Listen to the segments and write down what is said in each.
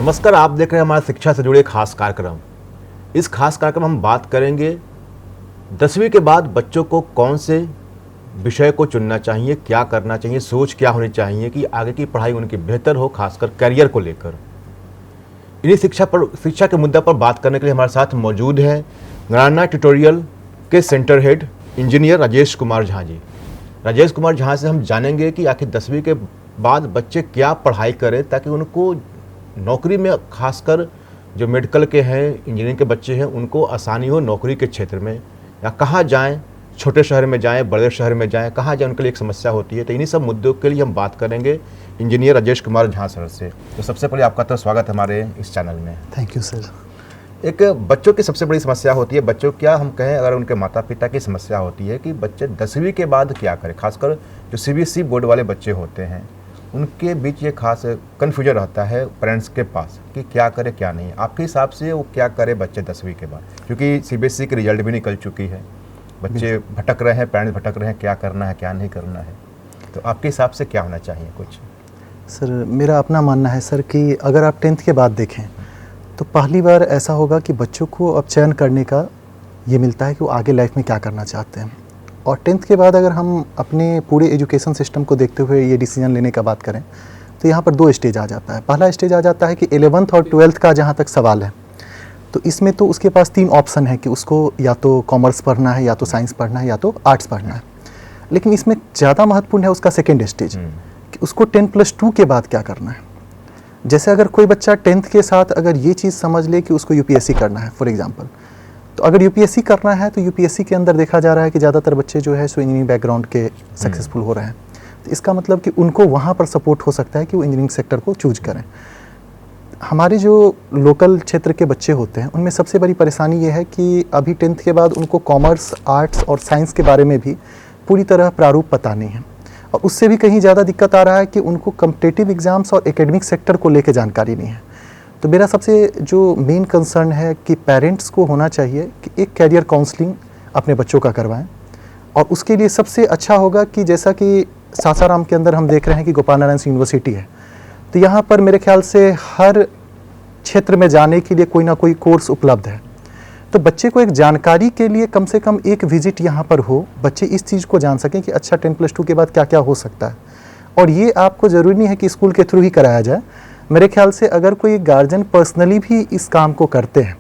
नमस्कार, आप देख रहे हैं हमारा शिक्षा से जुड़े खास कार्यक्रम। इस खास कार्यक्रम में हम बात करेंगे 10वीं के बाद बच्चों को कौन से विषय को चुनना चाहिए, क्या करना चाहिए, सोच क्या होनी चाहिए कि आगे की पढ़ाई उनकी बेहतर हो, खासकर करियर को लेकर। इन्हीं शिक्षा के मुद्दा पर बात करने के लिए हमारे साथ मौजूद हैं गणना ट्यूटोरियल के centre head engineer Rajesh Kumar Jha ji. Rajesh Kumar Jha से हम जानेंगे कि आखिर 10वीं के बाद बच्चे क्या पढ़ाई करें ताकि उनको नौकरी में, खासकर जो मेडिकल के हैं, इंजीनियरिंग के बच्चे हैं, उनको आसानी हो नौकरी के क्षेत्र में, या कहाँ जाएं, छोटे शहर में जाएं, बड़े शहर में जाएं, कहाँ जाएं, उनके लिए एक समस्या होती है। तो इन्हीं सब मुद्दों के लिए हम बात करेंगे इंजीनियर राजेश कुमार झा सर से। तो सबसे पहले आपका तो स्वागत है हमारे इस चैनल में। Thank you sir. एक बच्चों की सबसे बड़ी समस्या होती है, बच्चों क्या हम कहें, अगर उनके माता पिता की समस्या होती है कि बच्चे 10वीं के बाद क्या करें। खासकर जो CBSE बोर्ड वाले बच्चे होते हैं उनके बीच ये खास कन्फ्यूजन रहता है पेरेंट्स के पास कि क्या करे क्या नहीं। आपके हिसाब से वो क्या करे बच्चे 10वीं के बाद, क्योंकि CBSE की रिजल्ट भी निकल चुकी है, बच्चे भटक रहे हैं, पेरेंट्स भटक रहे हैं, क्या करना है क्या नहीं करना है। तो आपके हिसाब से क्या होना चाहिए कुछ? सर, मेरा अपना मानना है सर कि अगर आप 10th के बाद देखें तो पहली बार ऐसा होगा कि बच्चों को अब चयन करने का ये मिलता है कि वो आगे लाइफ में क्या करना चाहते हैं। और 10th के बाद अगर हम अपने पूरे एजुकेशन सिस्टम को देखते हुए ये डिसीजन लेने का बात करें तो यहाँ पर 2 स्टेज आ जाता है। पहला स्टेज आ जाता है कि 11th और 12th का जहाँ तक सवाल है तो इसमें तो उसके पास 3 ऑप्शन है कि उसको या तो कॉमर्स पढ़ना है, या तो साइंस पढ़ना है, या तो आर्ट्स पढ़ना है। लेकिन इसमें ज़्यादा महत्वपूर्ण है उसका सेकेंड स्टेज कि उसको 10+2 के बाद क्या करना है। जैसे अगर कोई बच्चा 10th के साथ अगर ये चीज़ समझ ले कि उसको UPSC करना है फॉर एग्जांपल, तो अगर UPSC करना है तो UPSC के अंदर देखा जा रहा है कि ज़्यादातर बच्चे जो है सो इंजीनियरिंग बैकग्राउंड के सक्सेसफुल हो रहे हैं। तो इसका मतलब कि उनको वहाँ पर सपोर्ट हो सकता है कि वो इंजीनियरिंग सेक्टर को चूज करें। हमारे जो लोकल क्षेत्र के बच्चे होते हैं उनमें सबसे बड़ी परेशानी ये है कि अभी 10th के बाद उनको कॉमर्स, आर्ट्स और साइंस के बारे में भी पूरी तरह प्रारूप पता नहीं है। और उससे भी कहीं ज़्यादा दिक्कत आ रहा है कि उनको कॉम्पिटिटिव एग्ज़ाम्स और एकेडमिक सेक्टर को लेकर जानकारी नहीं है। तो मेरा सबसे जो मेन कंसर्न है कि पेरेंट्स को होना चाहिए कि एक कैरियर काउंसलिंग अपने बच्चों का करवाएं। और उसके लिए सबसे अच्छा होगा कि जैसा कि सासाराम के अंदर हम देख रहे हैं कि गोपाल नारायण यूनिवर्सिटी है, तो यहाँ पर मेरे ख्याल से हर क्षेत्र में जाने के लिए कोई ना कोई कोर्स उपलब्ध है। तो बच्चे को एक जानकारी के लिए कम से कम एक विजिट यहाँ पर हो, बच्चे इस चीज़ को जान सकें कि अच्छा 10+2 के बाद क्या क्या हो सकता है। और ये आपको ज़रूरी नहीं है कि स्कूल के थ्रू ही कराया जाए। मेरे ख्याल से अगर कोई गार्जियन पर्सनली भी इस काम को करते हैं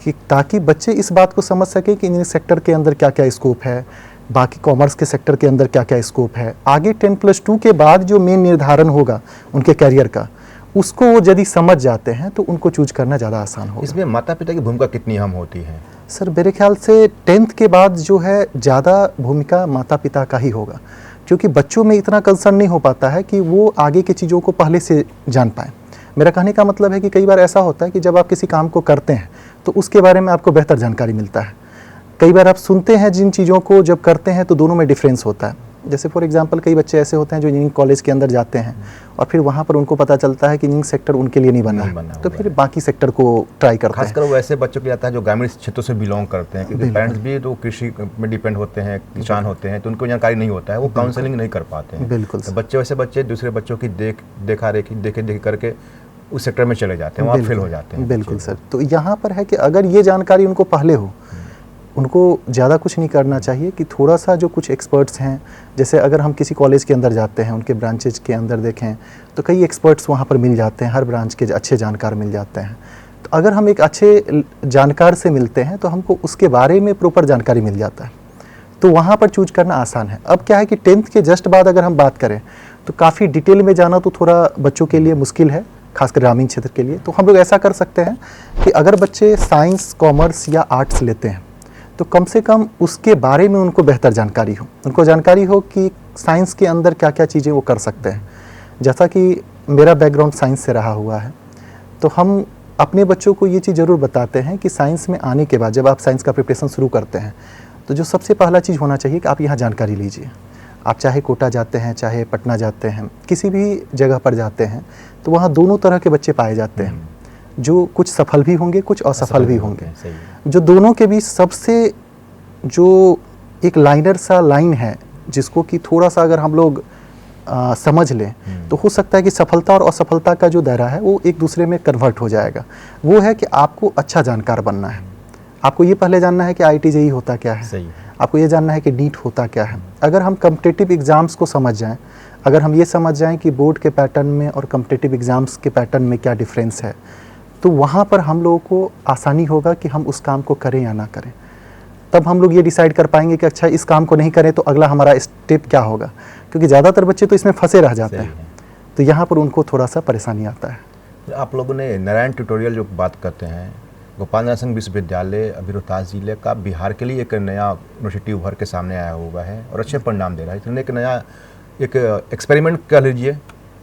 कि ताकि बच्चे इस बात को समझ सके कि इंजीनियरिंग सेक्टर के अंदर क्या क्या स्कोप है, बाकी कॉमर्स के सेक्टर के अंदर क्या क्या स्कोप है, आगे 10+2 के बाद जो मेन निर्धारण होगा उनके कैरियर का, उसको वो यदि समझ जाते हैं तो उनको चूज करना ज़्यादा आसान होगा। इसमें माता पिता की भूमिका कितनी अहम होती है? सर, मेरे ख्याल से 10th के बाद जो है ज़्यादा भूमिका माता पिता का ही होगा, क्योंकि बच्चों में इतना कंसर्न नहीं हो पाता है कि वो आगे की चीज़ों को पहले से जान पाएँ। मेरा कहने का मतलब है कि कई बार ऐसा होता है कि जब आप किसी काम को करते हैं तो उसके बारे में आपको बेहतर जानकारी मिलता है। कई बार आप सुनते हैं जिन चीज़ों को, जब करते हैं तो दोनों में डिफरेंस होता है। जैसे फॉर एग्जांपल कई बच्चे ऐसे होते हैं जो इंजीनियरिंग कॉलेज के अंदर जाते हैं और फिर वहाँ पर उनको पता चलता है कि इंजीनियरिंग सेक्टर उनके लिए नहीं बना तो फिर बाकी सेक्टर को ट्राई करते हैं। खासकर वो ऐसे बच्चों के लिए आता है जो ग्रामीण क्षेत्रों से बिलोंग करते हैं, क्योंकि पेरेंट्स भी तो कृषि में डिपेंड होते हैं, किसान होते हैं, तो उनको जानकारी नहीं होता है, वो काउंसलिंग नहीं कर पाते हैं। बिल्कुल। तो बच्चे वैसे बच्चे दूसरे बच्चों की देखे करके उस सेक्टर में चले जाते हैं, वहाँ फेल हो जाते हैं। बिल्कुल सर। तो यहाँ पर है कि अगर ये जानकारी उनको पहले हो, उनको ज़्यादा कुछ नहीं करना चाहिए कि थोड़ा सा जो कुछ एक्सपर्ट्स हैं, जैसे अगर हम किसी कॉलेज के अंदर जाते हैं, उनके ब्रांचेज के अंदर देखें तो कई एक्सपर्ट्स वहाँ पर मिल जाते हैं, हर ब्रांच के अच्छे जानकार मिल जाते हैं। तो अगर हम एक अच्छे जानकार से मिलते हैं तो हमको उसके बारे में प्रॉपर जानकारी मिल जाता है, तो वहाँ पर चूज करना आसान है। अब क्या है कि 10th के जस्ट बाद अगर हम बात करें तो काफ़ी डिटेल में जाना तो थोड़ा बच्चों के लिए मुश्किल है, खासकर ग्रामीण क्षेत्र के लिए। तो हम लोग ऐसा कर सकते हैं कि अगर बच्चे साइंस, कॉमर्स या आर्ट्स लेते हैं तो कम से कम उसके बारे में उनको बेहतर जानकारी हो, उनको जानकारी हो कि साइंस के अंदर क्या क्या चीज़ें वो कर सकते हैं। जैसा कि मेरा बैकग्राउंड साइंस से रहा हुआ है, तो हम अपने बच्चों को ये चीज़ ज़रूर बताते हैं कि साइंस में आने के बाद जब आप साइंस का प्रिपरेशन शुरू करते हैं तो जो सबसे पहला चीज़ होना चाहिए कि आप यहाँ जानकारी लीजिए। आप चाहे कोटा जाते हैं, चाहे पटना जाते हैं, किसी भी जगह पर जाते हैं तो वहाँ दोनों तरह के बच्चे पाए जाते हैं, जो कुछ सफल भी होंगे, कुछ असफल भी होंगे। जो दोनों के बीच सबसे जो एक लाइनर सा लाइन है जिसको कि थोड़ा सा अगर हम लोग समझ लें तो हो सकता है कि सफलता और असफलता का जो दायरा है वो एक दूसरे में कन्वर्ट हो जाएगा। वो है कि आपको अच्छा जानकार बनना है, आपको ये पहले जानना है कि IIT JEE होता क्या है, सही है। आपको ये जानना है कि नीट होता क्या है। अगर हम कॉम्पिटिटिव एग्ज़ाम्स को समझ जाएं, अगर हम ये समझ जाएं कि बोर्ड के पैटर्न में और कॉम्पिटिटिव एग्ज़ाम्स के पैटर्न में क्या डिफरेंस है, तो वहाँ पर हम लोगों को आसानी होगा कि हम उस काम को करें या ना करें। तब हम लोग ये डिसाइड कर पाएंगे कि अच्छा इस काम को नहीं करें तो अगला हमारा स्टेप क्या होगा, क्योंकि ज़्यादातर बच्चे तो इसमें फंसे रह जाते हैं, तो यहाँ पर उनको थोड़ा सा परेशानी आता है। आप लोगों ने नारायण ट्यूटोरियल जो बात करते हैं, गोपाल नारायण सिंह विश्वविद्यालय अभी रोहतास जिले का बिहार के लिए एक नया यूनिवर्सिटी उभर के सामने आया हुआ है और अच्छे परिणाम दे रहा है। इसने एक नया एक एक्सपेरिमेंट कह लीजिए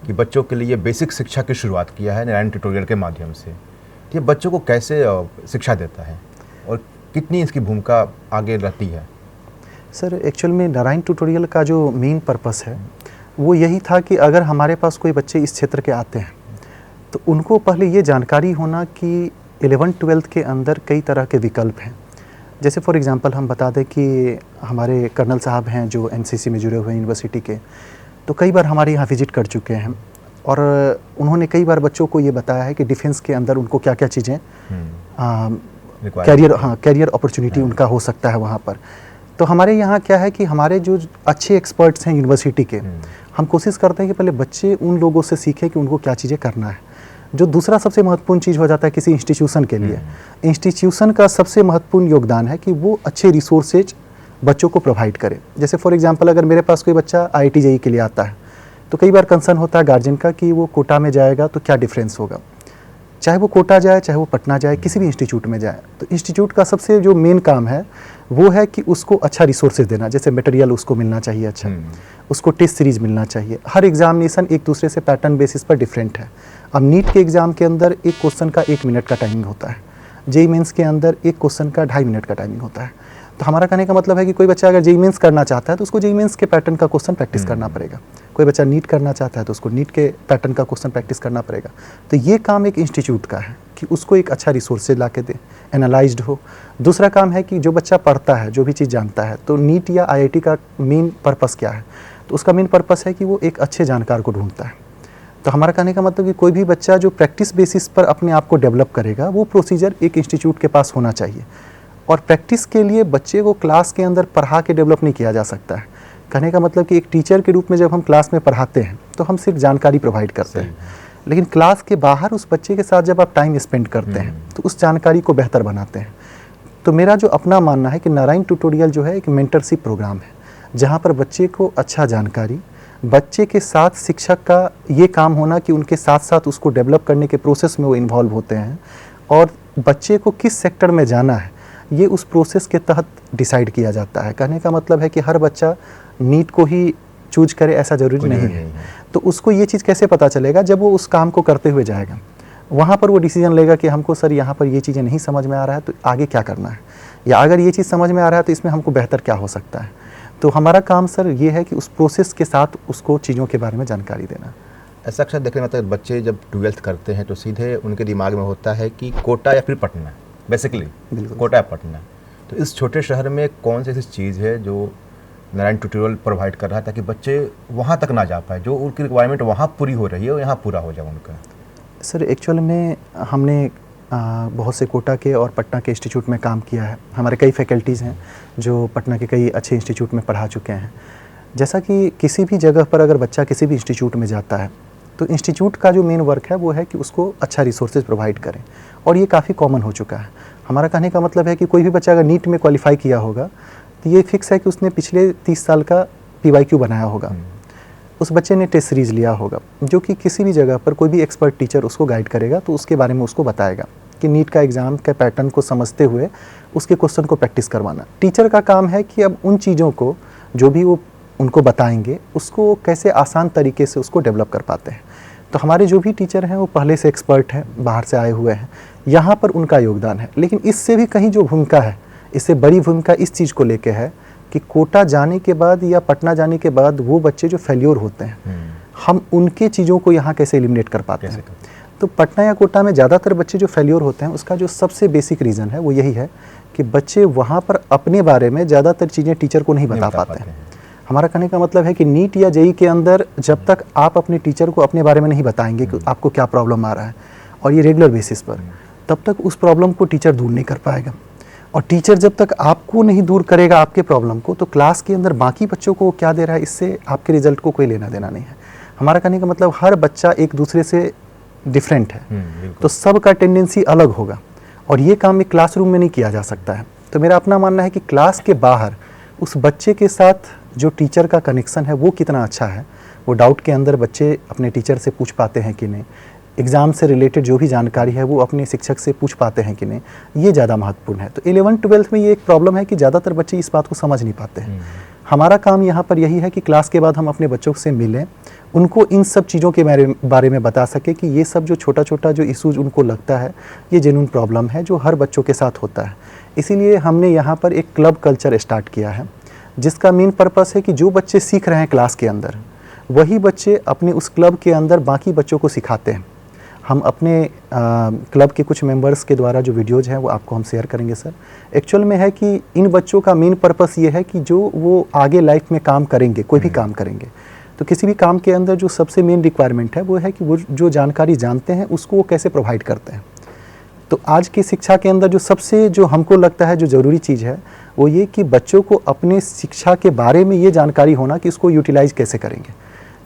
कि बच्चों के लिए बेसिक शिक्षा की शुरुआत किया है नारायण ट्यूटोरियल के माध्यम से। ये बच्चों को कैसे शिक्षा देता है और कितनी इसकी भूमिका आगे रहती है? सर एक्चुअल में नारायण ट्यूटोरियल का जो मेन पर्पस है वो यही था कि अगर हमारे पास कोई बच्चे इस क्षेत्र के आते हैं तो उनको पहले ये जानकारी होना कि 11th-12th के अंदर कई तरह के विकल्प हैं। जैसे फॉर एग्जांपल हम बता दें कि हमारे कर्नल साहब हैं जो NCC में जुड़े हुए हैं यूनिवर्सिटी के, तो कई बार हमारे यहाँ विजिट कर चुके हैं और उन्होंने कई बार बच्चों को ये बताया है कि डिफेंस के अंदर उनको क्या क्या चीज़ें कैरियर अपॉर्चुनिटी उनका हो सकता है वहाँ पर। तो हमारे यहाँ क्या है कि हमारे जो अच्छे एक्सपर्ट्स हैं यूनिवर्सिटी के, हम कोशिश करते हैं कि पहले बच्चे उन लोगों से सीखें कि उनको क्या चीज़ें करना है। जो दूसरा सबसे महत्वपूर्ण चीज़ हो जाता है किसी इंस्टीट्यूशन के लिए, इंस्टीट्यूशन का सबसे महत्वपूर्ण योगदान है कि वो अच्छे रिसोर्सेज बच्चों को प्रोवाइड करे। जैसे फॉर एग्जांपल अगर मेरे पास कोई बच्चा IIT JEE के लिए आता है तो कई बार कंसर्न होता है गार्जियन का कि वो कोटा में जाएगा तो क्या डिफरेंस होगा। चाहे वो कोटा जाए, चाहे वो पटना जाए, किसी भी इंस्टीट्यूट में जाए, तो इंस्टीट्यूट का सबसे जो मेन काम है वो है कि उसको अच्छा रिसोर्सेज देना। जैसे मटेरियल उसको मिलना चाहिए अच्छा, उसको टेस्ट सीरीज मिलना चाहिए। हर एग्जामिनेशन एक दूसरे से पैटर्न बेसिस पर डिफरेंट है। अब नीट के एग्ज़ाम के अंदर एक क्वेश्चन का 1 मिनट का टाइमिंग होता है, JEE मेंस के अंदर एक क्वेश्चन का 2.5 मिनट का टाइमिंग होता है। तो हमारा कहने का मतलब है कि कोई बच्चा अगर JEE मेंस करना चाहता है तो उसको JEE मेंस के पैटर्न का क्वेश्चन प्रैक्टिस करना पड़ेगा। कोई बच्चा नीट करना चाहता है तो उसको नीट के पैटर्न का क्वेश्चन प्रैक्टिस करना पड़ेगा। तो ये काम एक इंस्टीट्यूट का है कि उसको एक अच्छा रिसोर्सेज ला के दे, एनालाइज्ड हो। दूसरा काम है कि जो बच्चा पढ़ता है, जो भी चीज़ जानता है, तो नीट या IIT का मेन पर्पस क्या है, तो उसका मेन पर्पस है कि वो एक अच्छे जानकार को ढूंढता है। तो हमारा कहने का मतलब कि कोई भी बच्चा जो प्रैक्टिस बेसिस पर अपने आप को डेवलप करेगा वो प्रोसीजर एक इंस्टीट्यूट के पास होना चाहिए। और प्रैक्टिस के लिए बच्चे को क्लास के अंदर पढ़ा के डेवलप नहीं किया जा सकता है। कहने का मतलब कि एक टीचर के रूप में जब हम क्लास में पढ़ाते हैं तो हम सिर्फ जानकारी प्रोवाइड करते हैं, लेकिन क्लास के बाहर उस बच्चे के साथ जब आप टाइम स्पेंड करते हैं तो उस जानकारी को बेहतर बनाते हैं। तो मेरा जो अपना मानना है कि नारायण ट्यूटोरियल जो है एक मेंटरशिप प्रोग्राम है, जहाँ पर बच्चे को अच्छा जानकारी, बच्चे के साथ शिक्षक का ये काम होना कि उनके साथ साथ उसको डेवलप करने के प्रोसेस में वो इन्वॉल्व होते हैं, और बच्चे को किस सेक्टर में जाना है ये उस प्रोसेस के तहत डिसाइड किया जाता है। कहने का मतलब है कि हर बच्चा नीट को ही चूज करे ऐसा ज़रूरी नहीं है। तो उसको ये चीज़ कैसे पता चलेगा, जब वो उस काम को करते हुए जाएगा, वहाँ पर वो डिसीजन लेगा कि हमको सर यहाँ पर ये चीज़ें नहीं समझ में आ रहा है तो आगे क्या करना है, या अगर ये चीज़ समझ में आ रहा है तो इसमें हमको बेहतर क्या हो सकता है। तो हमारा काम सर ये है कि उस प्रोसेस के साथ उसको चीज़ों के बारे में जानकारी देना। ऐसा अक्सर देखने में आता है, बच्चे जब 12th करते हैं तो सीधे उनके दिमाग में होता है कि कोटा या फिर पटना, बेसिकली कोटा या पटना। तो इस छोटे शहर में कौन सी ऐसी चीज़ है जो नारायण ट्यूटोरियल प्रोवाइड कर रहा है ताकि बच्चे वहाँ तक ना जा पाए, जो उनकी रिक्वायरमेंट वहाँ पूरी हो रही है और यहाँ पूरा हो जाए उनका? सर एक्चुअल में हमने बहुत से कोटा के और पटना के इंस्टीट्यूट में काम किया है। हमारे कई फैकल्टीज़ हैं जो पटना के कई अच्छे इंस्टीट्यूट में पढ़ा चुके हैं। जैसा कि किसी भी जगह पर अगर बच्चा किसी भी इंस्टीट्यूट में जाता है तो इंस्टीट्यूट का जो मेन वर्क है वो है कि उसको अच्छा रिसोर्सेज प्रोवाइड करें, और ये काफ़ी कॉमन हो चुका है। हमारा कहने का मतलब है कि कोई भी बच्चा अगर नीट में क्वालिफाई किया होगा तो ये फिक्स है कि उसने पिछले 30 साल का PYQ बनाया होगा, उस बच्चे ने टेस्ट सीरीज लिया होगा, जो कि किसी भी जगह पर कोई भी एक्सपर्ट टीचर उसको गाइड करेगा तो उसके बारे में उसको बताएगा कि नीट का एग्ज़ाम के पैटर्न को समझते हुए उसके क्वेश्चन को प्रैक्टिस करवाना। टीचर का काम है कि अब उन चीज़ों को जो भी वो उनको बताएंगे उसको कैसे आसान तरीके से उसको डेवलप कर पाते हैं। तो हमारे जो भी टीचर हैं वो पहले से एक्सपर्ट हैं, बाहर से आए हुए हैं, यहाँ पर उनका योगदान है। लेकिन इससे भी कहीं जो भूमिका है, इससे बड़ी भूमिका इस चीज़ को लेके है कि कोटा जाने के बाद या पटना जाने के बाद वो बच्चे जो फेल्योर होते हैं, हम उनके चीज़ों को यहाँ कैसे एलिमिनेट कर पाते हैं। तो पटना या कोटा में ज़्यादातर बच्चे जो फेल्योर होते हैं उसका जो सबसे बेसिक रीज़न है वो यही है कि बच्चे वहाँ पर अपने बारे में ज़्यादातर चीज़ें टीचर को नहीं बता पाते हैं। हमारा कहने का मतलब है कि नीट या जेई के अंदर जब तक आप अपने टीचर को अपने बारे में नहीं बताएंगे कि आपको क्या प्रॉब्लम आ रहा है और ये रेगुलर बेसिस पर, तब तक उस प्रॉब्लम को टीचर दूर नहीं कर पाएगा। और टीचर जब तक आपको नहीं दूर करेगा आपके प्रॉब्लम को, तो क्लास के अंदर बाकी बच्चों को क्या दे रहा है, इससे आपके रिजल्ट को कोई लेना देना नहीं है। हमारा कहने का मतलब हर बच्चा एक दूसरे से डिफरेंट है, तो सबका टेंडेंसी अलग होगा और ये काम एक क्लासरूम में नहीं किया जा सकता है। तो मेरा अपना मानना है कि क्लास के बाहर उस बच्चे के साथ जो टीचर का कनेक्शन है वो कितना अच्छा है, वो डाउट के अंदर बच्चे अपने टीचर से पूछ पाते हैं कि नहीं, एग्ज़ाम से रिलेटेड जो भी जानकारी है वो अपने शिक्षक से पूछ पाते हैं कि नहीं, ये ज़्यादा महत्वपूर्ण है। तो 11th-12th में ये एक प्रॉब्लम है कि ज़्यादातर बच्चे इस बात को समझ नहीं पाते हैं। हमारा काम यहाँ पर यही है कि क्लास के बाद हम अपने बच्चों से मिलें, उनको इन सब चीज़ों के बारे में बता सके कि ये सब जो छोटा छोटा जो इशूज़ उनको लगता है ये जेन्युइन प्रॉब्लम है जो हर बच्चों के साथ होता है। इसीलिए हमने यहाँ पर एक क्लब कल्चर स्टार्ट किया है, जिसका मेन पर्पस है कि जो बच्चे सीख रहे हैं क्लास के अंदर, वही बच्चे अपने उस क्लब के अंदर बाकी बच्चों को सिखाते हैं। हम अपने क्लब के कुछ मेंबर्स के द्वारा जो वीडियोज़ हैं वो आपको हम शेयर करेंगे सर। एक्चुअल में है कि इन बच्चों का मेन पर्पस ये है कि जो वो आगे लाइफ में काम करेंगे, कोई भी काम करेंगे, तो किसी भी काम के अंदर जो सबसे मेन रिक्वायरमेंट है वो है कि वो जो जानकारी जानते हैं उसको वो कैसे प्रोवाइड करते हैं। तो आज की शिक्षा के अंदर जो सबसे जो हमको लगता है जो ज़रूरी चीज़ है वो ये कि बच्चों को अपने शिक्षा के बारे में ये जानकारी होना कि उसको यूटिलाइज कैसे करेंगे,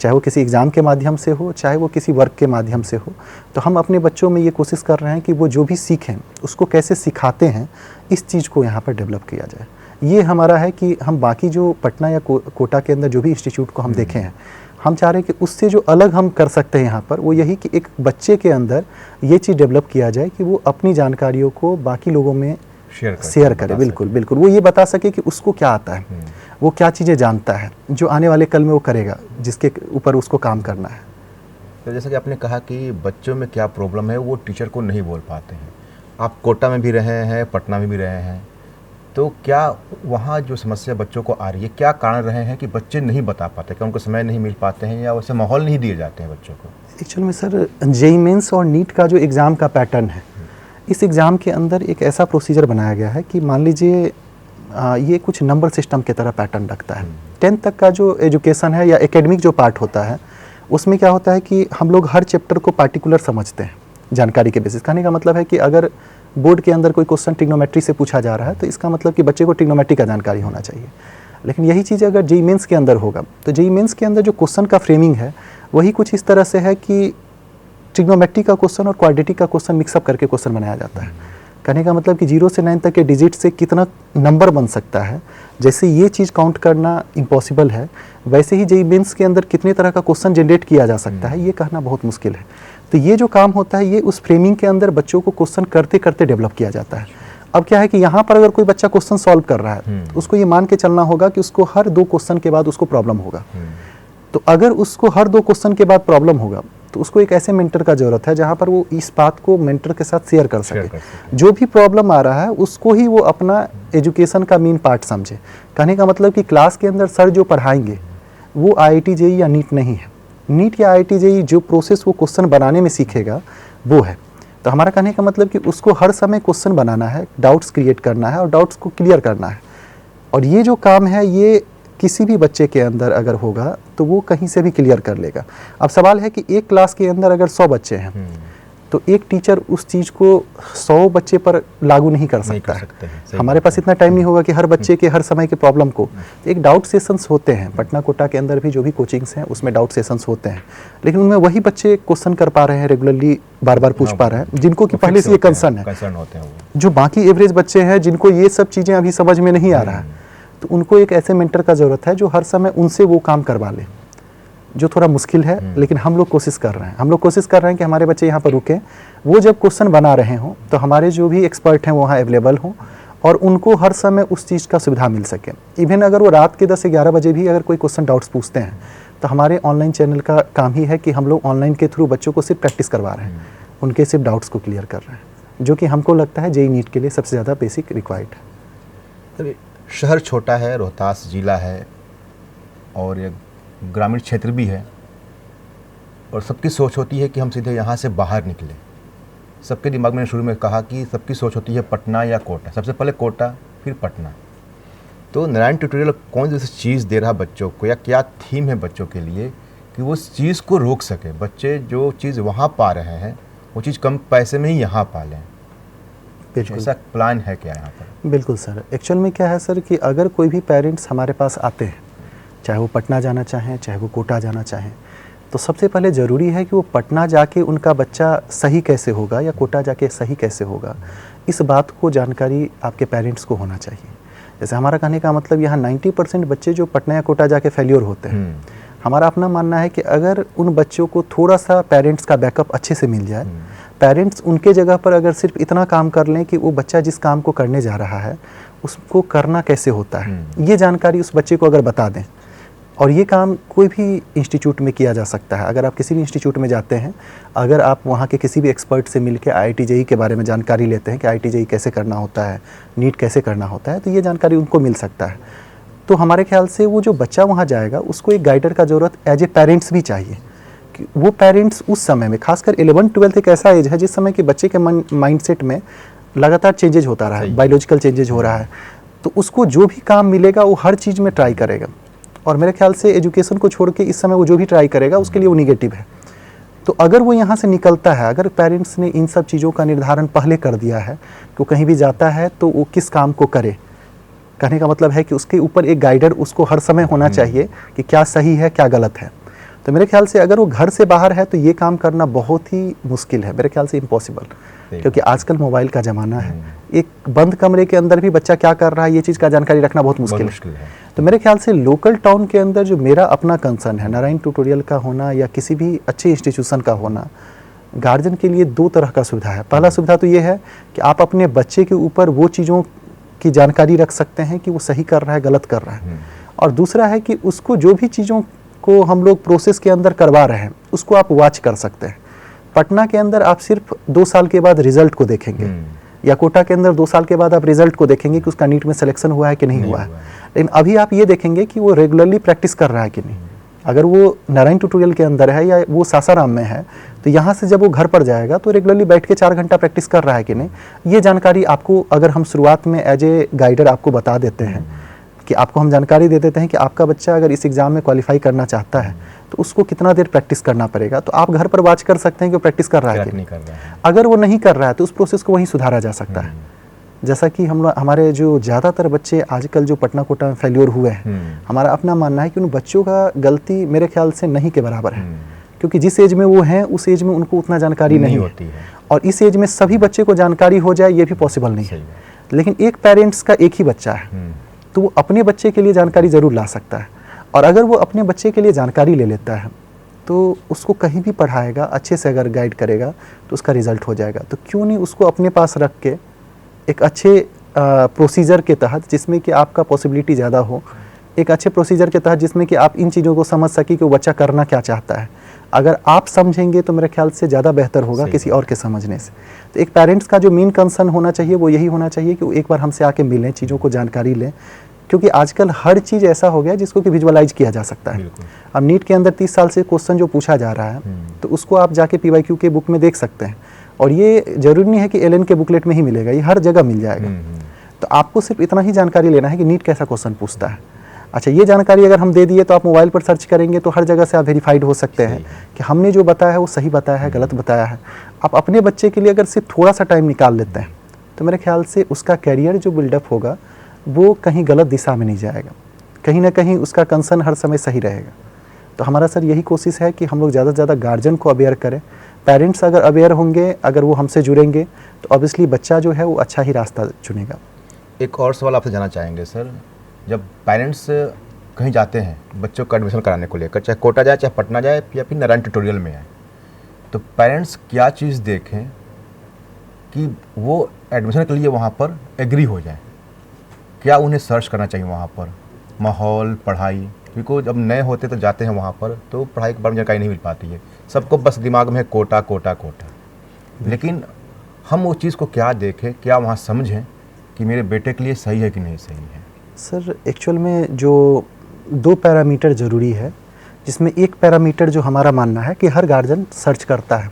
चाहे वो किसी एग्ज़ाम के माध्यम से हो, चाहे वो किसी वर्क के माध्यम से हो। तो हम अपने बच्चों में ये कोशिश कर रहे हैं कि वो जो भी सीखें उसको कैसे सिखाते हैं, इस चीज़ को यहाँ पर डेवलप किया जाए। ये हमारा है कि हम बाकी जो पटना या कोटा के अंदर जो भी इंस्टीट्यूट को हम देखे हैं, हम चाह रहे हैं कि उससे जो अलग हम कर सकते हैं यहाँ पर वो यही कि एक बच्चे के अंदर ये चीज़ डेवलप किया जाए कि वो अपनी जानकारियों को बाकी लोगों में शेयर करे। बिल्कुल बिल्कुल, वो ये बता सके कि उसको क्या आता है, वो क्या चीज़ें जानता है जो आने वाले कल में वो करेगा, जिसके ऊपर उसको काम करना है। तो जैसा कि आपने कहा कि बच्चों में क्या प्रॉब्लम है वो टीचर को नहीं बोल पाते हैं। आप कोटा में भी रहे हैं, पटना में भी रहे हैं, तो क्या वहाँ जो समस्या बच्चों को आ रही है, क्या कारण रहे हैं कि बच्चे नहीं बता पाते, क्या उनको समय नहीं मिल पाते हैं या वैसे माहौल नहीं दिए जाते हैं बच्चों को? एक्चुअल में सर जेईई मेंस और नीट का जो एग्ज़ाम का पैटर्न है, इस एग्ज़ाम के अंदर एक ऐसा प्रोसीजर बनाया गया है कि मान लीजिए ये कुछ नंबर सिस्टम की तरह पैटर्न रखता है। 10th तक का जो एजुकेशन है या एकेडमिक जो पार्ट होता है उसमें क्या होता है कि हम लोग हर चैप्टर को पार्टिकुलर समझते हैं जानकारी के बेसिस। कहने का मतलब है कि अगर बोर्ड के अंदर कोई क्वेश्चन ट्रिग्नोमेट्री से पूछा जा रहा है तो इसका मतलब कि बच्चे को ट्रिग्नोमेट्री का जानकारी होना चाहिए। लेकिन यही चीज़ अगर जेईई मेंस के अंदर होगा तो जेईई मेंस के अंदर जो क्वेश्चन का फ्रेमिंग है वही कुछ इस तरह से है कि ट्रिग्नोमेट्री का क्वेश्चन और क्वाड्रेटिक का क्वेश्चन मिक्सअप करके क्वेश्चन बनाया जाता है। कहने का मतलब कि 0 से 9 तक के डिजिट से कितना नंबर बन सकता है, जैसे ये चीज़ काउंट करना इम्पॉसिबल है, वैसे ही जेईई मेंस के अंदर कितने तरह का क्वेश्चन जनरेट किया जा सकता है ये कहना बहुत मुश्किल है। तो ये जो काम होता है ये उस फ्रेमिंग के अंदर बच्चों को क्वेश्चन करते करते डेवलप किया जाता है। अब क्या है कि यहाँ पर अगर कोई बच्चा क्वेश्चन सॉल्व कर रहा है तो उसको ये मान के चलना होगा कि उसको हर 2 क्वेश्चन के बाद उसको प्रॉब्लम होगा। तो अगर उसको हर 2 क्वेश्चन के बाद प्रॉब्लम होगा तो उसको एक ऐसे मेंटर का ज़रूरत है जहाँ पर वो इस बात को मेंटर के साथ शेयर कर सके। जो भी प्रॉब्लम आ रहा है उसको ही वो अपना एजुकेशन का मेन पार्ट समझे। कहने का मतलब कि क्लास के अंदर सर जो पढ़ाएंगे वो IIT जेईई या नीट नहीं है। नीट या IIT जेईई जो प्रोसेस वो क्वेश्चन बनाने में सीखेगा वो है। तो हमारा कहने का मतलब कि उसको हर समय क्वेश्चन बनाना है, डाउट्स क्रिएट करना है और डाउट्स को क्लियर करना है। और ये जो काम है ये किसी भी बच्चे के अंदर अगर होगा तो वो कहीं से भी क्लियर कर लेगा। अब सवाल है कि एक क्लास के अंदर अगर 100 बच्चे हैं तो एक टीचर उस चीज़ को 100 बच्चे पर लागू नहीं कर सकता है। हमारे पास इतना टाइम नहीं होगा कि हर बच्चे के हर समय के प्रॉब्लम को। एक डाउट सेशंस होते हैं, पटना कोटा के अंदर भी जो भी कोचिंग्स हैं उसमें डाउट सेशंस होते हैं, लेकिन उनमें वही बच्चे क्वेश्चन कर पा रहे हैं, रेगुलरली बार बार पूछ पा रहे हैं, जिनको कि पहले से ये कंसर्न है। जो बाकी एवरेज बच्चे हैं जिनको ये सब चीज़ें अभी समझ में नहीं आ रहा है, तो उनको एक ऐसे मेंटर का ज़रूरत है जो हर समय उनसे वो काम करवा ले, जो थोड़ा मुश्किल है। लेकिन हम लोग कोशिश कर रहे हैं, कि हमारे बच्चे यहाँ पर रुकें, वो जब क्वेश्चन बना रहे हों तो हमारे जो भी एक्सपर्ट हैं वो वहाँ अवेलेबल हों और उनको हर समय उस चीज़ का सुविधा मिल सके। इवन अगर वो रात के 10 से 11 बजे भी अगर कोई क्वेश्चन डाउट्स पूछते हैं तो हमारे ऑनलाइन चैनल का काम ही है कि हम लोग ऑनलाइन के थ्रू बच्चों को सिर्फ प्रैक्टिस करवा रहे हैं, उनके सिर्फ डाउट्स को क्लियर कर रहे हैं, जो कि हमको लगता है जेईई नीट के लिए सबसे ज़्यादा बेसिक रिक्वायर्ड है। शहर छोटा है, रोहतास जिला है और ये ग्रामीण क्षेत्र भी है और सबकी सोच होती है कि हम सीधे यहाँ से बाहर निकलें। सबके दिमाग में शुरू में कहा कि सबकी सोच होती है पटना या कोटा, सबसे पहले कोटा फिर पटना। तो नारायण ट्यूटोरियल कौन सी चीज़ दे रहा बच्चों को, या क्या थीम है बच्चों के लिए कि वो उस चीज़ को रोक सके, बच्चे जो चीज़ वहाँ पा रहे हैं वो चीज़ कम पैसे में ही यहाँ पा लें? बिल्कुल, ऐसा प्लान है क्या यहाँ पर? बिल्कुल सर। एक्चुअल में क्या है सर कि अगर कोई भी पेरेंट्स हमारे पास आते हैं, चाहे वो पटना जाना चाहें, चाहे वो कोटा जाना चाहें, तो सबसे पहले ज़रूरी है कि वो पटना जाके उनका बच्चा सही कैसे होगा या कोटा जाके सही कैसे होगा, इस बात को जानकारी आपके पेरेंट्स को होना चाहिए। जैसे हमारा कहने का मतलब यहाँ 90% बच्चे जो पटना या कोटा जाके फेल्योर होते हैं, हमारा अपना मानना है कि अगर उन बच्चों को थोड़ा सा पेरेंट्स का बैकअप अच्छे से मिल जाए, पेरेंट्स उनके जगह पर अगर सिर्फ इतना काम कर लें कि वो बच्चा जिस काम को करने जा रहा है उसको करना कैसे होता है, ये जानकारी उस बच्चे को अगर बता दें, और ये काम कोई भी इंस्टीट्यूट में किया जा सकता है। अगर आप किसी भी इंस्टीट्यूट में जाते हैं, अगर आप वहाँ के किसी भी एक्सपर्ट से मिलकर IIT JEE के बारे में जानकारी लेते हैं कि IIT JEE कैसे करना होता है, नीट कैसे करना होता है, तो ये जानकारी उनको मिल सकता है। तो हमारे ख्याल से वो जो बच्चा वहाँ जाएगा उसको एक गाइडर का ज़रूरत एज ए पेरेंट्स भी चाहिए, कि वो पेरेंट्स उस समय में, खासकर 11-12 एक ऐसा एज है जिस समय कि बच्चे के माइंडसेट में लगातार चेंजेज होता रहा है, बायोलॉजिकल चेंजेज हो रहा है, तो उसको जो भी काम मिलेगा वो हर चीज़ में ट्राई करेगा। और मेरे ख्याल से एजुकेशन को छोड़ के इस समय वो जो भी ट्राई करेगा उसके लिए वो निगेटिव है। तो अगर वो यहाँ से निकलता है, अगर पेरेंट्स ने इन सब चीज़ों का निर्धारण पहले कर दिया है कि वो कहीं भी जाता है तो वो किस काम को करे, कहने का मतलब है कि उसके ऊपर एक गाइडर उसको हर समय होना चाहिए कि क्या सही है क्या गलत है। तो मेरे ख्याल से अगर वो घर से बाहर है तो ये काम करना बहुत ही मुश्किल है, मेरे ख्याल से इम्पॉसिबल, क्योंकि आजकल मोबाइल का ज़माना है। एक बंद कमरे के अंदर भी बच्चा क्या कर रहा है ये चीज़ का जानकारी रखना बहुत मुश्किल है। तो मेरे ख्याल से लोकल टाउन के अंदर जो मेरा अपना कंसर्न है, नारायण ट्यूटोरियल का होना या किसी भी अच्छे इंस्टीट्यूशन का होना, गार्जियन के लिए दो तरह का सुविधा है। पहला सुविधा तो ये है कि आप अपने बच्चे के ऊपर वो चीज़ों की जानकारी रख सकते हैं कि वो सही कर रहा है गलत कर रहा है, और दूसरा है कि उसको जो भी चीज़ों को हम लोग प्रोसेस के अंदर करवा रहे हैं उसको आप वॉच कर सकते हैं। पटना के अंदर आप सिर्फ 2 साल के बाद रिजल्ट को देखेंगे, या कोटा के अंदर 2 साल के बाद आप रिजल्ट को देखेंगे कि उसका नीट में सिलेक्शन हुआ है कि नहीं हुआ है। लेकिन अभी आप ये देखेंगे कि वो रेगुलरली प्रैक्टिस कर रहा है कि नहीं। अगर वो नारायण ट्यूटोरियल के अंदर है या वो सासाराम में है, तो यहाँ से जब वो घर पर जाएगा तो रेगुलरली बैठ के 4 घंटा प्रैक्टिस कर रहा है कि नहीं, ये जानकारी आपको, अगर हम शुरुआत में एज ए गाइडर आपको बता देते हैं कि आपको हम जानकारी दे देते हैं कि आपका बच्चा अगर इस एग्ज़ाम में क्वालिफाई करना चाहता है तो उसको कितना देर प्रैक्टिस करना पड़ेगा, तो आप घर पर वॉच कर सकते हैं कि वो प्रैक्टिस कर रहा है कि नहीं कर रहा है। अगर वो नहीं कर रहा है तो उस प्रोसेस को वहीं सुधारा जा सकता है। जैसा कि हमारे जो ज़्यादातर बच्चे आजकल जो पटना कोटा में फेल्योर हुए हैं, हमारा अपना मानना है कि उन बच्चों का गलती मेरे ख्याल से नहीं के बराबर है, क्योंकि जिस एज में वो हैं उस एज में उनको उतना जानकारी नहीं होती है, और इस एज में सभी बच्चे को जानकारी हो जाए ये भी पॉसिबल नहीं है। लेकिन एक पेरेंट्स का एक ही बच्चा है तो वो अपने बच्चे के लिए जानकारी ज़रूर ला सकता है, और अगर वो अपने बच्चे के लिए जानकारी ले लेता है तो उसको कहीं भी पढ़ाएगा, अच्छे से अगर गाइड करेगा तो उसका रिजल्ट हो जाएगा। तो क्यों नहीं उसको अपने पास रख के एक अच्छे प्रोसीजर के तहत, जिसमें कि आपका पॉसिबिलिटी ज़्यादा हो, एक अच्छे प्रोसीजर के तहत जिसमें कि आप इन चीज़ों को समझ सकें कि वो बच्चा करना क्या चाहता है। अगर आप समझेंगे तो मेरे ख्याल से ज़्यादा बेहतर होगा किसी और के समझने से। तो एक पेरेंट्स का जो मेन कंसर्न होना चाहिए वो यही होना चाहिए कि वो एक बार हमसे आके मिलें, चीज़ों को जानकारी लें, क्योंकि आजकल हर चीज़ ऐसा हो गया जिसको कि विजुअलाइज किया जा सकता है। अब नीट के अंदर 30 साल से क्वेश्चन जो पूछा जा रहा है तो उसको आप जाके PYQ के बुक में देख सकते हैं, और ये जरूरी नहीं है कि LN के बुकलेट में ही मिलेगा, ये हर जगह मिल जाएगा। तो आपको सिर्फ इतना ही जानकारी लेना है कि नीट कैसा क्वेश्चन पूछता है। अच्छा, ये जानकारी अगर हम दे दिए तो आप मोबाइल पर सर्च करेंगे तो हर जगह से आप वेरीफाइड हो सकते हैं कि हमने जो बताया है वो सही बताया है गलत बताया है। आप अपने बच्चे के लिए अगर सिर्फ थोड़ा सा टाइम निकाल लेते हैं तो मेरे ख्याल से उसका कैरियर जो बिल्डअप होगा वो कहीं गलत दिशा में नहीं जाएगा, कहीं ना कहीं उसका कंसर्न हर समय सही रहेगा। तो हमारा सर यही कोशिश है कि हम लोग ज़्यादा से ज़्यादा गार्जियन को अवेयर करें। पेरेंट्स अगर अवेयर होंगे, अगर वो हमसे जुड़ेंगे तो ऑब्वियसली बच्चा जो है वो अच्छा ही रास्ता चुनेगा। एक और सवाल आपसे जानना चाहेंगे सर, जब पेरेंट्स कहीं जाते हैं बच्चों का एडमिशन कराने को लेकर, चाहे कोटा जाए चाहे पटना जाए या फिर नारायण ट्यूटोरियल में आए, तो पेरेंट्स क्या चीज़ देखें कि वो एडमिशन के लिए वहाँ पर एग्री हो जाए? क्या उन्हें सर्च करना चाहिए वहाँ पर, माहौल, पढ़ाई? क्योंकि जब नए होते तो जाते हैं वहाँ पर तो पढ़ाई के बारे में जानकारी नहीं मिल पाती है, सबको बस दिमाग में है कोटा कोटा कोटा। लेकिन हम वो चीज़ को क्या देखें, क्या वहाँ समझें कि मेरे बेटे के लिए सही है कि नहीं सही है? सर एक्चुअल में जो 2 पैरामीटर ज़रूरी है, जिसमें एक पैरामीटर जो हमारा मानना है कि हर गार्जियन सर्च करता है।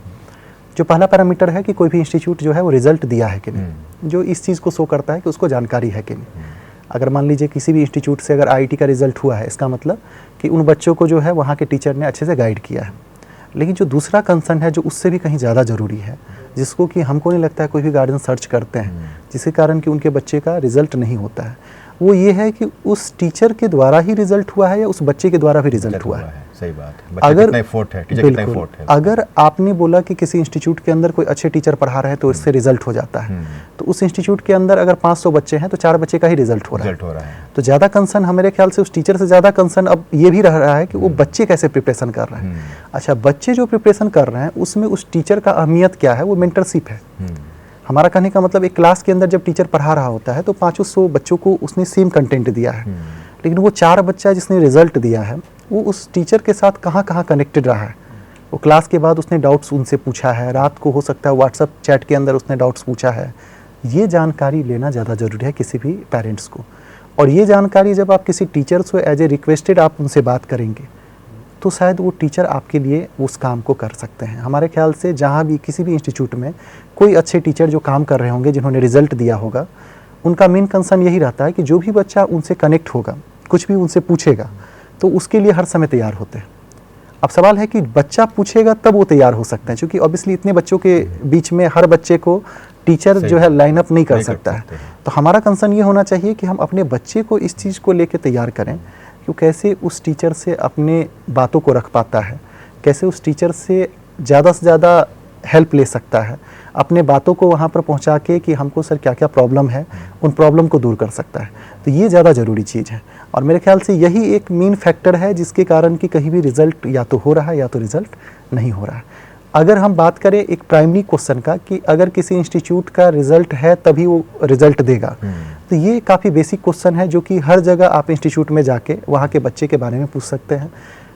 जो पहला पैरामीटर है कि कोई भी इंस्टीट्यूट जो है वो रिज़ल्ट दिया है कि नहीं, जो इस चीज़ को शो करता है कि उसको जानकारी है कि नहीं। अगर मान लीजिए किसी भी इंस्टीट्यूट से अगर आईआईटी का रिजल्ट हुआ है, इसका मतलब कि उन बच्चों को जो है वहाँ के टीचर ने अच्छे से गाइड किया है। लेकिन जो दूसरा कंसर्न है, जो उससे भी कहीं ज़्यादा ज़रूरी है, जिसको कि हमको नहीं लगता है कोई भी गार्जियन सर्च करते हैं, जिसके कारण कि उनके बच्चे का रिजल्ट नहीं होता है, वो ये है कि उस टीचर के द्वारा ही रिजल्ट हुआ है या उस बच्चे के द्वारा भी रिजल्ट हुआ है। सही बात है। बच्चे कितना एफर्ट है, टीचर कितना एफर्ट है। अगर आपने बोला कि किसी इंस्टीट्यूट के अंदर कोई अच्छे टीचर पढ़ा रहे हैं तो इससे रिजल्ट हो जाता है, तो उस इंस्टीट्यूट के अंदर अगर 500 बच्चे हैं तो 4 बच्चे का ही रिजल्ट हो रहा है। तो ज़्यादा कंसर्न हमारे ख्याल से उस टीचर से ज़्यादा कंसर्न अब ये भी रह रहा है कि वो बच्चे कैसे प्रिपरेशन कर रहे हैं। अच्छा, बच्चे जो प्रिपरेशन कर रहे हैं उसमें उस टीचर का अहमियत क्या है, वो मेंटरशिप है। हमारा कहने का मतलब एक क्लास के अंदर जब टीचर पढ़ा रहा होता है तो 500 बच्चों को उसने सेम कंटेंट दिया है, लेकिन वो 4 बच्चा जिसने रिजल्ट दिया है वो उस टीचर के साथ कहाँ कहाँ कनेक्टेड रहा है। वो क्लास के बाद उसने डाउट्स उनसे पूछा है, रात को हो सकता है व्हाट्सएप चैट के अंदर उसने डाउट्स पूछा है। ये जानकारी लेना ज़्यादा ज़रूरी है किसी भी पेरेंट्स को। और ये जानकारी जब आप किसी टीचर से एज ए रिक्वेस्टेड आप उनसे बात करेंगे तो शायद वो टीचर आपके लिए उस काम को कर सकते हैं। हमारे ख्याल से जहाँ भी किसी भी इंस्टीट्यूट में कोई अच्छे टीचर जो काम कर रहे होंगे, जिन्होंने रिजल्ट दिया होगा, उनका मेन कंसर्न यही रहता है कि जो भी बच्चा उनसे कनेक्ट होगा, कुछ भी उनसे पूछेगा, तो उसके लिए हर समय तैयार होते हैं। अब सवाल है कि बच्चा पूछेगा तब वो तैयार हो सकते हैं, क्योंकि ऑब्वियसली इतने बच्चों के बीच में हर बच्चे को टीचर जो है लाइन अप नहीं कर सकता है। तो हमारा कंसर्न ये होना चाहिए कि हम अपने बच्चे को इस चीज़ को लेकर तैयार करें कि कैसे उस टीचर से अपने बातों को रख पाता है, कैसे उस टीचर से ज़्यादा हेल्प ले सकता है, अपने बातों को वहाँ पर पहुँचा के कि हमको सर क्या क्या प्रॉब्लम है, उन प्रॉब्लम को दूर कर सकता है। तो ये ज़्यादा ज़रूरी चीज़ है और मेरे ख्याल से यही एक मेन फैक्टर है जिसके कारण कि कहीं भी रिज़ल्ट या तो हो रहा है या तो रिज़ल्ट नहीं हो रहा है। अगर हम बात करें एक प्राइमरी क्वेश्चन का कि अगर किसी इंस्टीट्यूट का रिज़ल्ट है तभी वो रिज़ल्ट देगा, तो ये काफ़ी बेसिक क्वेश्चन है जो कि हर जगह आप इंस्टीट्यूट में जाके वहाँ के बच्चे के बारे में पूछ सकते हैं।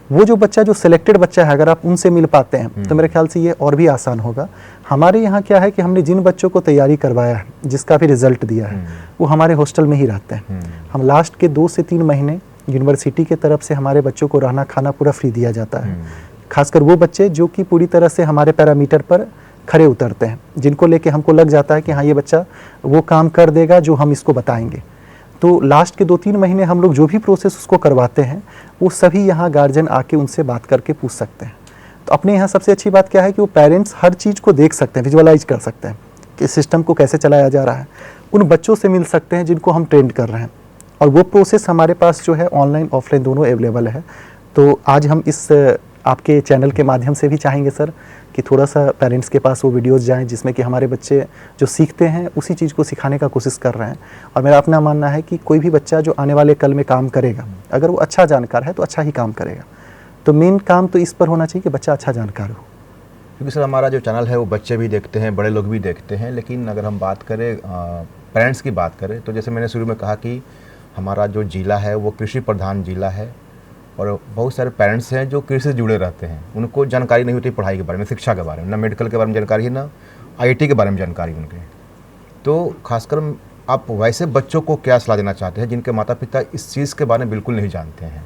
वो जो बच्चा जो सिलेक्टेड बच्चा है, अगर आप उनसे मिल पाते हैं तो मेरे ख्याल से ये और भी आसान होगा। हमारे यहाँ क्या है कि हमने जिन बच्चों को तैयारी करवाया है, जिसका भी रिजल्ट दिया है, वो हमारे हॉस्टल में ही रहते हैं। हम लास्ट के 2 से 3 महीने यूनिवर्सिटी के तरफ से हमारे बच्चों को रहना खाना पूरा फ्री दिया जाता है। खासकर वो बच्चे जो कि पूरी तरह से हमारे पैरामीटर पर खरे उतरते हैं, जिनको लेके हमको लग जाता है कि हाँ ये बच्चा वो काम कर देगा जो हम इसको बताएंगे। तो लास्ट के 2-3 महीने हम लोग जो भी प्रोसेस उसको करवाते हैं वो सभी यहाँ गार्जियन आके उनसे बात करके पूछ सकते हैं। तो अपने यहाँ सबसे अच्छी बात क्या है कि वो पेरेंट्स हर चीज़ को देख सकते हैं, विजुअलाइज कर सकते हैं कि सिस्टम को कैसे चलाया जा रहा है, उन बच्चों से मिल सकते हैं जिनको हम ट्रेंड कर रहे हैं। और वो प्रोसेस हमारे पास जो है ऑनलाइन ऑफलाइन दोनों अवेलेबल है। तो आज हम इस आपके चैनल के माध्यम से भी चाहेंगे सर कि थोड़ा सा पेरेंट्स के पास वो वीडियोस जाएं जिसमें कि हमारे बच्चे जो सीखते हैं उसी चीज़ को सिखाने का कोशिश कर रहे हैं। और मेरा अपना मानना है कि कोई भी बच्चा जो आने वाले कल में काम करेगा, अगर वो अच्छा जानकार है तो अच्छा ही काम करेगा। तो मेन काम तो इस पर होना चाहिए कि बच्चा अच्छा जानकार हो। क्योंकि सर हमारा जो चैनल है वो बच्चे भी देखते हैं, बड़े लोग भी देखते हैं, लेकिन अगर हम बात करें पेरेंट्स की बात करें तो जैसे मैंने शुरू में कहा कि हमारा जो जिला है वो कृषि प्रधान जिला है और बहुत सारे पेरेंट्स हैं जो कृषि से जुड़े रहते हैं। उनको जानकारी नहीं होती पढ़ाई के बारे में, शिक्षा के बारे में, ना मेडिकल के बारे में जानकारी है, ना आईआईटी के बारे में जानकारी उनके। तो खासकर आप वैसे बच्चों को क्या सलाह देना चाहते हैं जिनके माता पिता इस चीज़ के बारे में बिल्कुल नहीं जानते हैं?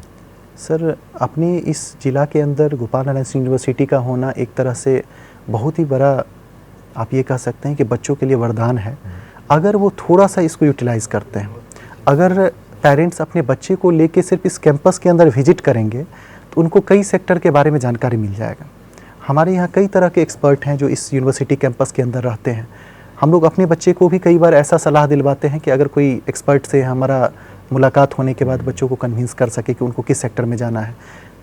सर, अपने इस जिला के अंदर गोपाल नारायण सिंह यूनिवर्सिटी का होना एक तरह से बहुत ही बड़ा, आप ये कह सकते हैं कि बच्चों के लिए वरदान है। अगर वो थोड़ा सा इसको यूटिलाइज़ करते हैं, अगर पेरेंट्स अपने बच्चे को लेके सिर्फ इस कैंपस के अंदर विजिट करेंगे तो उनको कई सेक्टर के बारे में जानकारी मिल जाएगा। हमारे यहाँ कई तरह के एक्सपर्ट हैं जो इस यूनिवर्सिटी कैंपस के अंदर रहते हैं। हम लोग अपने बच्चे को भी कई बार ऐसा सलाह दिलवाते हैं कि अगर कोई एक्सपर्ट से हमारा मुलाकात होने के बाद बच्चों को कन्विंस कर सके कि उनको किस सेक्टर में जाना है।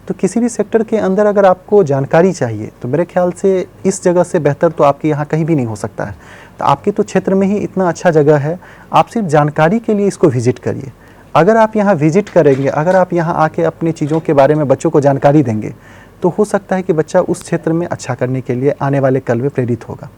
तो किसी भी सेक्टर के अंदर अगर आपको जानकारी चाहिए तो मेरे ख्याल से इस जगह से बेहतर तो आपके यहाँ कहीं भी नहीं हो सकता है। तो आपके तो क्षेत्र में ही इतना अच्छा जगह है, आप सिर्फ जानकारी के लिए इसको विजिट करिए। अगर आप यहाँ विजिट करेंगे, अगर आप यहाँ आके अपनी चीज़ों के बारे में बच्चों को जानकारी देंगे तो हो सकता है कि बच्चा उस क्षेत्र में अच्छा करने के लिए आने वाले कल में प्रेरित होगा।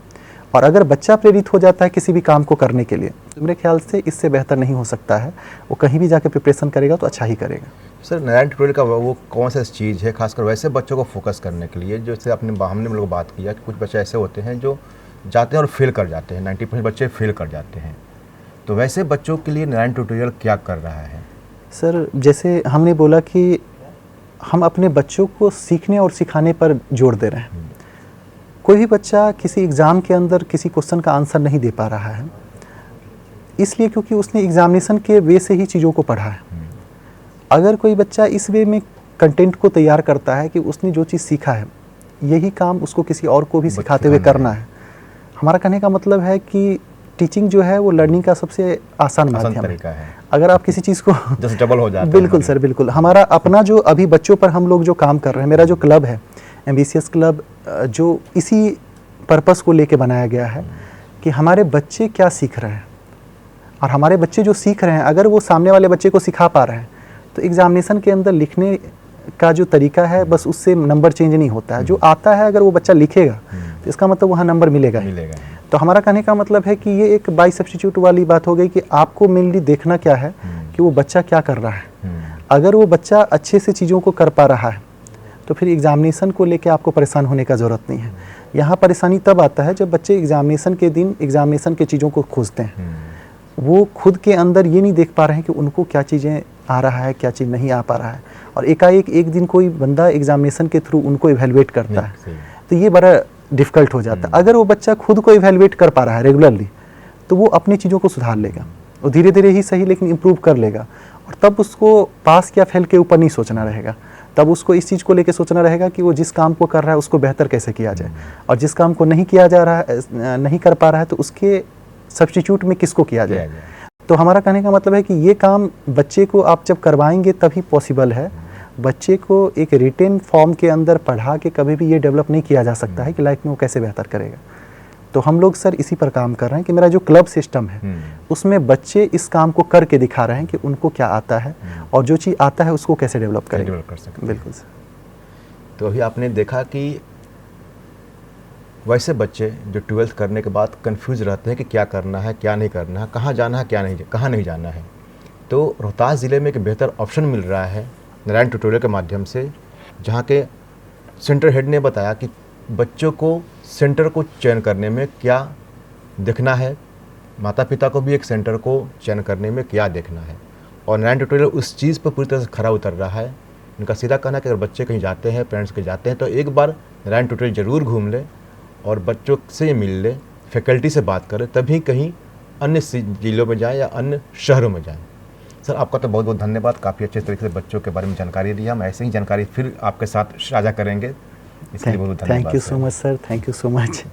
और अगर बच्चा प्रेरित हो जाता है किसी भी काम को करने के लिए तो मेरे ख्याल से इससे बेहतर नहीं हो सकता है। वो कहीं भी जाके प्रिपरेशन करेगा तो अच्छा ही करेगा। सर, नारायण ट्यूटोरियल का वो कौन सा चीज़ है खासकर वैसे बच्चों को फोकस करने के लिए, जैसे हमने लोग बात किया कि कुछ बच्चे ऐसे होते हैं जो जाते हैं और फेल कर जाते हैं, 90% बच्चे फेल कर जाते हैं, तो वैसे बच्चों के लिए नारायण ट्यूटोरियल क्या कर रहा है? सर, जैसे हमने बोला कि हम अपने बच्चों को सीखने और सिखाने पर जोर दे रहे हैं। कोई भी बच्चा किसी एग्ज़ाम के अंदर किसी क्वेश्चन का आंसर नहीं दे पा रहा है, इसलिए क्योंकि उसने एग्जामिनेशन के वे से ही चीज़ों को पढ़ा है। अगर कोई बच्चा इस वे में कंटेंट को तैयार करता है कि उसने जो चीज़ सीखा है यही काम उसको किसी और को भी सिखाते हुए करना है। हमारा कहने का मतलब है कि टीचिंग जो है वो लर्निंग का सबसे आसान माध्यम है। अगर आप किसी चीज़ को जैसे डबल हो जाता है। बिल्कुल सर, बिल्कुल। हमारा अपना जो अभी बच्चों पर हम लोग जो काम कर रहे हैं, मेरा जो क्लब है एम्बिशियस क्लब, जो इसी पर्पस को लेके बनाया गया है कि हमारे बच्चे क्या सीख रहे हैं, और हमारे बच्चे जो सीख रहे हैं अगर वो सामने वाले बच्चे को सिखा पा रहे हैं तो एग्जामिनेशन के अंदर लिखने का जो तरीका है बस उससे नंबर चेंज नहीं होता है। जो आता है अगर वो बच्चा लिखेगा तो इसका मतलब वहाँ नंबर मिलेगा। तो हमारा कहने का मतलब है कि ये एक बाई सब्स्टिट्यूट वाली बात हो गई कि आपको मेनली देखना क्या है कि वो बच्चा क्या कर रहा है। अगर वो बच्चा अच्छे से चीज़ों को कर पा रहा है तो फिर एग्जामिनेशन को लेके आपको परेशान होने का ज़रूरत नहीं है। यहाँ परेशानी तब आता है जब बच्चे एग्जामिनेशन के दिन एग्जामिनेशन के चीज़ों को खोजते हैं। वो खुद के अंदर ये नहीं देख पा रहे हैं कि उनको क्या चीज़ें आ रहा है, क्या चीज़ नहीं आ पा रहा है, और एकाएक एक दिन कोई बंदा एग्जामिनेशन के थ्रू उनको इवैल्यूएट करता है तो ये बड़ा डिफ़िकल्ट हो जाता है। अगर वो बच्चा खुद को इवैल्यूएट कर पा रहा है रेगुलरली तो वो अपनी चीज़ों को सुधार लेगा, वो धीरे धीरे ही सही लेकिन इम्प्रूव कर लेगा, और तब उसको पास या फेल के ऊपर नहीं सोचना रहेगा। तब उसको इस चीज़ को लेके सोचना रहेगा कि वो जिस काम को कर रहा है उसको बेहतर कैसे किया जाए, और जिस काम को नहीं किया जा रहा है, नहीं कर पा रहा है तो उसके सब्स्टिट्यूट में किसको किया जाए। तो हमारा कहने का मतलब है कि ये काम बच्चे को आप जब करवाएंगे तभी पॉसिबल है। बच्चे को एक रिटेन फॉर्म के अंदर पढ़ा के कभी भी ये डेवलप नहीं किया जा सकता है कि लाइफ में वो कैसे बेहतर करेगा। तो हम लोग सर इसी पर काम कर रहे हैं कि मेरा जो क्लब सिस्टम है उसमें बच्चे इस काम को करके दिखा रहे हैं कि उनको क्या आता है और जो चीज़ आता है उसको कैसे डेवलप करें। बिल्कुल सर। तो अभी आपने देखा कि वैसे बच्चे जो 12th करने के बाद कंफ्यूज रहते हैं कि क्या करना है, क्या नहीं करना है, कहाँ जाना है, कहाँ नहीं जाना है। तो रोहतास ज़िले में एक बेहतर ऑप्शन मिल रहा है नारायण ट्यूटोरियल के माध्यम से, जहाँ के सेंटर हेड ने बताया कि बच्चों को सेंटर को चयन करने में क्या देखना है, माता पिता को भी एक सेंटर को चयन करने में क्या देखना है, और नारायण ट्यूटोरियल उस चीज़ पर पूरी तरह से खरा उतर रहा है। इनका सीधा कहना है कि अगर बच्चे कहीं जाते हैं, पेरेंट्स कहीं जाते हैं तो एक बार नारायण ट्यूटोरियल ज़रूर घूम ले और बच्चों से मिल ले, फैकल्टी से बात करें, तभी कहीं अन्य जिलों में जाएं या अन्य शहरों में जाएं। सर आपका तो बहुत बहुत धन्यवाद, काफ़ी अच्छे तरीके से बच्चों के बारे में जानकारी दी। हम ऐसे ही जानकारी फिर आपके साथ साझा करेंगे, इसके लिए बहुत धन्यवाद। Thank you so much sir, thank you so much.